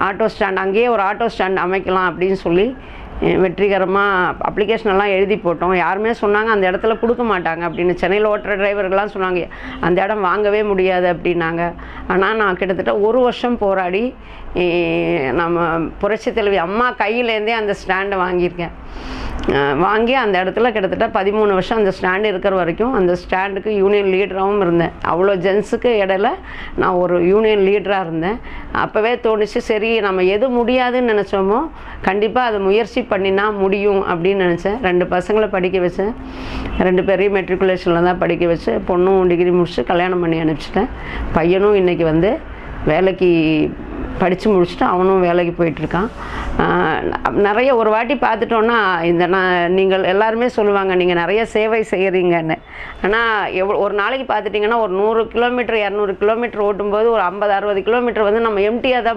Auto stand அங்கேயே ஒரு auto stand அமைக்கலாம் அப்படின்னு சொல்லி வெற்றிகரமாக அப்ளிகேஷனெல்லாம் எழுதி போட்டோம். யாருமே சொன்னாங்க அந்த இடத்துல கொடுக்க மாட்டாங்க அப்படின்னு. சென்னையில் ஓட்டுற டிரைவர்கள்லாம் சொன்னாங்க அந்த இடம் வாங்கவே முடியாது அப்படின்னாங்க. ஆனால் நான் கிட்டத்தட்ட 1 வருஷம் போராடி நம்ம புரட்சித் தலைவி அம்மா கையிலேருந்தே அந்த ஸ்டாண்டை வாங்கியிருக்கேன். வாங்கி அந்த இடத்துல கிட்டத்தட்ட 13 வருஷம் அந்த ஸ்டாண்டு இருக்கிற வரைக்கும் அந்த ஸ்டாண்டுக்கு யூனியன் லீடராகவும் இருந்தேன். அவ்வளோ ஜென்ஸுக்கு இடையில நான் ஒரு யூனியன் லீடராக இருந்தேன். அப்போவே தோணுச்சு, சரி நம்ம எது முடியாதுன்னு நினச்சோமோ கண்டிப்பாக அதை முயற்சி பண்ணினா முடியும் அப்படின்னு நினச்சேன். 2 பசங்களை படிக்க வச்சேன். 2 பேரையும் மெட்ரிகுலேஷனில் தான் படிக்க வச்சு, பொண்ணும் டிகிரி முடிச்சுட்டு கல்யாணம் பண்ணி அனுப்பிச்சிட்டேன். பையனும் இன்றைக்கி வந்து வேலைக்கு படித்து முடிச்சுட்டு அவனும் வேலைக்கு போயிட்டுருக்கான். நிறைய ஒரு வாட்டி பார்த்துட்டோன்னா நீங்கள் எல்லாருமே சொல்லுவாங்க நீங்கள் நிறைய சேவை செய்கிறீங்கன்னு. ஆனால் ஒரு நாளைக்கு பார்த்துட்டிங்கன்னா ஒரு 100 கிலோமீட்டர் 200 கிலோமீட்டர் ஓட்டும்போது ஒரு 50-60 கிலோமீட்டர் வந்து நம்ம எம்டியாக தான்